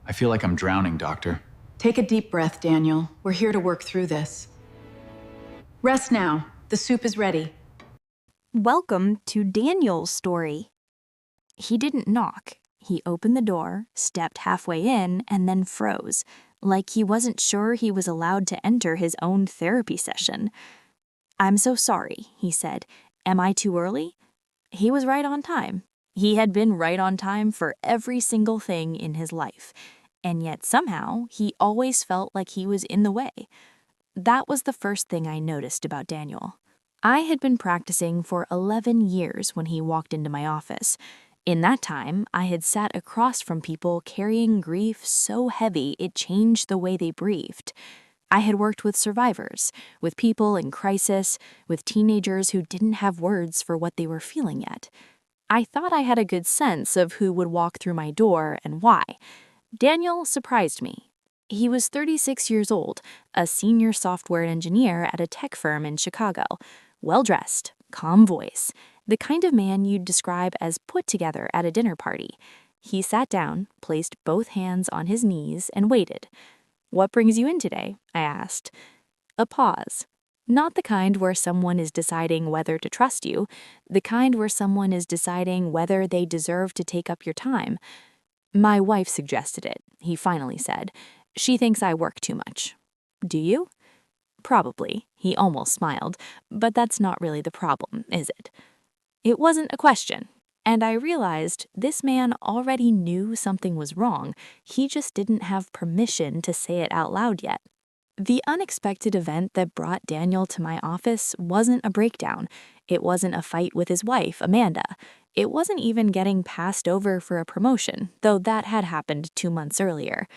I feel like I'm drowning, Doctor. Take a deep breath, Daniel. We're here to work through this. Rest now. The soup is ready. Welcome to Daniel's story. He didn't knock. He opened the door, stepped halfway in, and then froze, like he wasn't sure he was allowed to enter his own therapy session. "I'm so sorry," he said. "Am I too early?" He was right on time. He had been right on time for every single thing in his life, and yet somehow he always felt like he was in the way. That was the first thing I noticed about Daniel. I had been practicing for 11 years when he walked into my office. In that time, I had sat across from people carrying grief so heavy it changed the way they breathed. I had worked with survivors, with people in crisis, with teenagers who didn't have words for what they were feeling yet. I thought I had a good sense of who would walk through my door and why. Daniel surprised me. He was 36 years old, a senior software engineer at a tech firm in Chicago, well-dressed, calm voice, the kind of man you'd describe as put together at a dinner party. He sat down, placed both hands on his knees, and waited. "What brings you in today?" I asked. A pause. Not the kind where someone is deciding whether to trust you, the kind where someone is deciding whether they deserve to take up your time. "My wife suggested it," he finally said. "She thinks I work too much." "Do you?" "Probably," he almost smiled, "but that's not really the problem, is it?" It wasn't a question, and I realized this man already knew something was wrong. He just didn't have permission to say it out loud yet. The unexpected event that brought Daniel to my office wasn't a breakdown. It wasn't a fight with his wife, Amanda. It wasn't even getting passed over for a promotion, though that had happened 2 months earlier.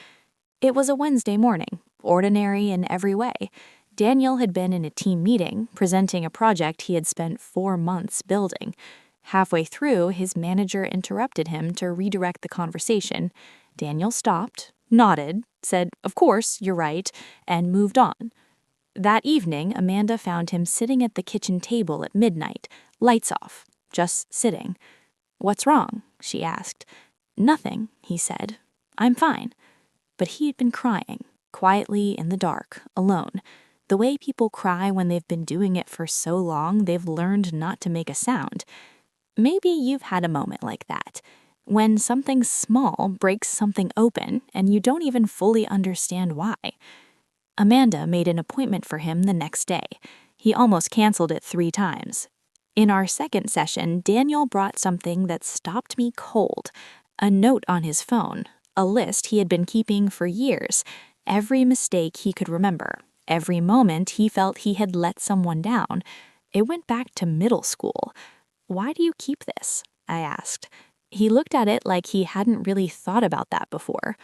It was a Wednesday morning, ordinary in every way. Daniel had been in a team meeting, presenting a project he had spent 4 months building. Halfway through, his manager interrupted him to redirect the conversation. Daniel stopped, nodded, said, "Of course, you're right," and moved on. That evening, Amanda found him sitting at the kitchen table at midnight, lights off, just sitting. "What's wrong?" she asked. "Nothing," he said. "I'm fine." But he had been crying, quietly in the dark, alone. The way people cry when they've been doing it for so long they've learned not to make a sound. Maybe you've had a moment like that, when something small breaks something open and you don't even fully understand why. Amanda made an appointment for him the next day. He almost canceled it 3 times. In our second session, Daniel brought something that stopped me cold. A note on his phone, a list he had been keeping for years, every mistake he could remember, every moment he felt he had let someone down. It went back to middle school. "Why do you keep this?" I asked. He looked at it like he hadn't really thought about that before.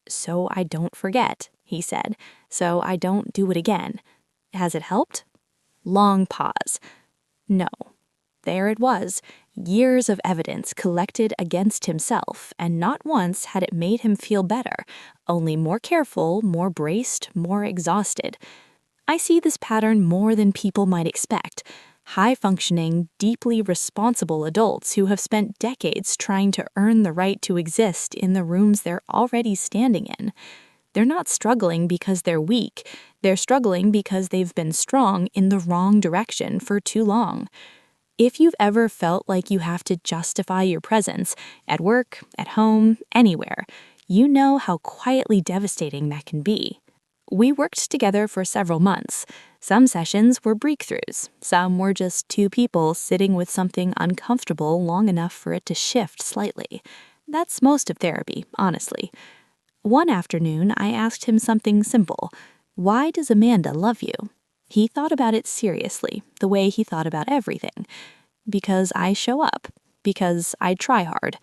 "So I don't forget," he said. "So I don't do it again." "Has it helped?" Long pause. No. There it was, years of evidence collected against himself, and not once had it made him feel better, only more careful, more braced, more exhausted. I see this pattern more than people might expect. High-functioning, deeply responsible adults who have spent decades trying to earn the right to exist in the rooms they're already standing in. They're not struggling because they're weak. They're struggling because they've been strong in the wrong direction for too long. If you've ever felt like you have to justify your presence, at work, at home, anywhere, you know how quietly devastating that can be. We worked together for several months. Some sessions were breakthroughs. Some were just 2 people sitting with something uncomfortable long enough for it to shift slightly. That's most of therapy, honestly. One afternoon, I asked him something simple. "Why does Amanda love you?" He thought about it seriously, the way he thought about everything. "Because I show up. Because I try hard."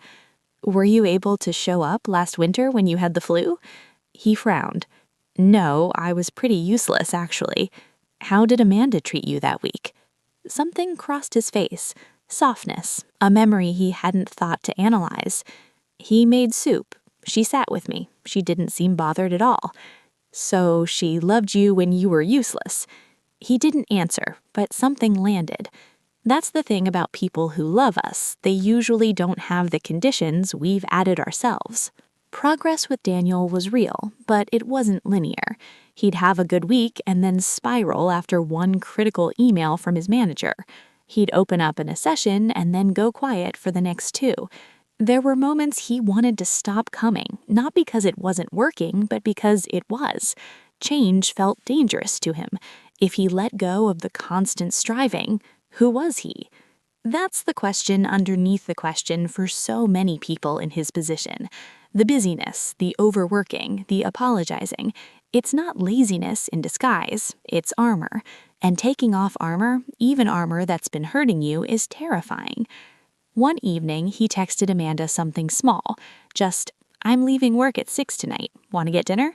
"Were you able to show up last winter when you had the flu?" He frowned. "No, I was pretty useless, actually." "How did Amanda treat you that week?" Something crossed his face. Softness, a memory he hadn't thought to analyze. "He made soup. She sat with me. She didn't seem bothered at all." "So she loved you when you were useless." He didn't answer, but something landed. That's the thing about people who love us. They usually don't have the conditions we've added ourselves. Progress with Daniel was real, but it wasn't linear. He'd have a good week and then spiral after one critical email from his manager. He'd open up in a session and then go quiet for the next two. There were moments he wanted to stop coming, not because it wasn't working, but because it was. Change felt dangerous to him. If he let go of the constant striving, who was he? That's the question underneath the question for so many people in his position. The busyness, the overworking, the apologizing. It's not laziness in disguise, it's armor. And taking off armor, even armor that's been hurting you, is terrifying. One evening, he texted Amanda something small. Just, "I'm leaving work at 6 tonight. Want to get dinner?"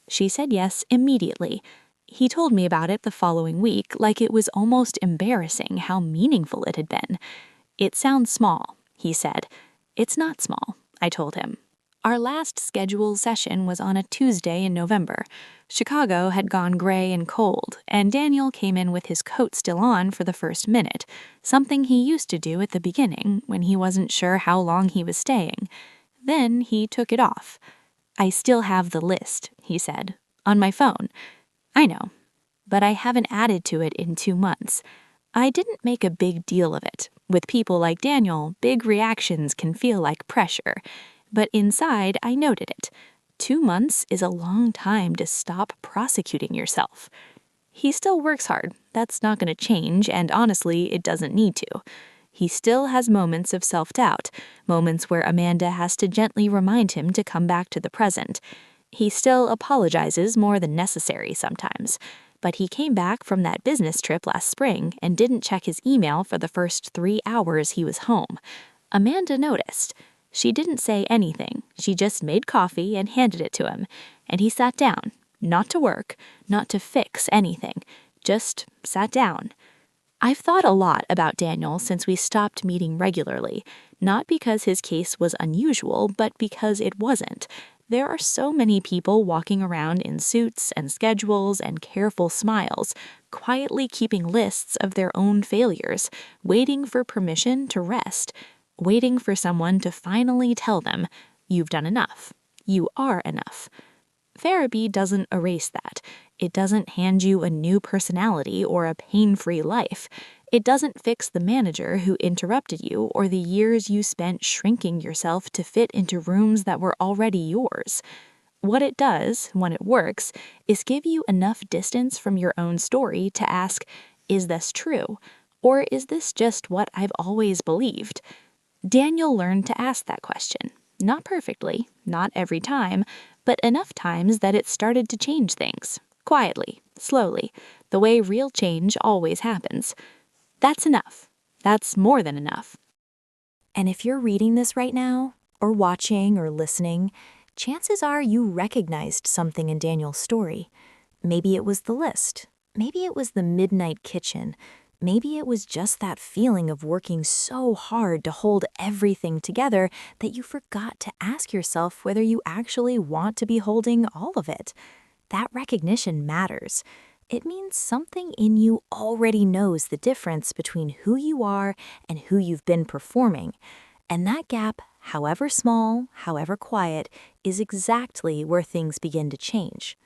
She said yes immediately. He told me about it the following week like it was almost embarrassing how meaningful it had been. "It sounds small," he said. "It's not small," I told him. Our last scheduled session was on a Tuesday in November. Chicago had gone gray and cold, and Daniel came in with his coat still on for the first minute, something he used to do at the beginning when he wasn't sure how long he was staying. Then he took it off. "I still have the list," he said, "on my phone." "I know, but I haven't added to it in 2 months. I didn't make a big deal of it. With people like Daniel, big reactions can feel like pressure. But inside, I noted it. 2 months is a long time to stop prosecuting yourself. He still works hard. That's not going to change, and honestly, it doesn't need to. He still has moments of self-doubt, moments where Amanda has to gently remind him to come back to the present. He still apologizes more than necessary sometimes. But he came back from that business trip last spring and didn't check his email for the first 3 hours he was home. Amanda noticed. She didn't say anything. She just made coffee and handed it to him. And he sat down, not to work, not to fix anything, just sat down. I've thought a lot about Daniel since we stopped meeting regularly, not because his case was unusual, but because it wasn't. There are so many people walking around in suits and schedules and careful smiles, quietly keeping lists of their own failures, waiting for permission to rest, waiting for someone to finally tell them, "You've done enough. You are enough." Therapy doesn't erase that. It doesn't hand you a new personality or a pain-free life. It doesn't fix the manager who interrupted you or the years you spent shrinking yourself to fit into rooms that were already yours. What it does, when it works, is give you enough distance from your own story to ask, is this true? Or is this just what I've always believed? Daniel learned to ask that question. Not perfectly, not every time, but enough times that it started to change things. Quietly, slowly, the way real change always happens. That's enough. That's more than enough. And if you're reading this right now, or watching or listening, chances are you recognized something in Daniel's story. Maybe it was the list. Maybe it was the midnight kitchen. Maybe it was just that feeling of working so hard to hold everything together that you forgot to ask yourself whether you actually want to be holding all of it. That recognition matters. It means something in you already knows the difference between who you are and who you've been performing. And that gap, however small, however quiet, is exactly where things begin to change.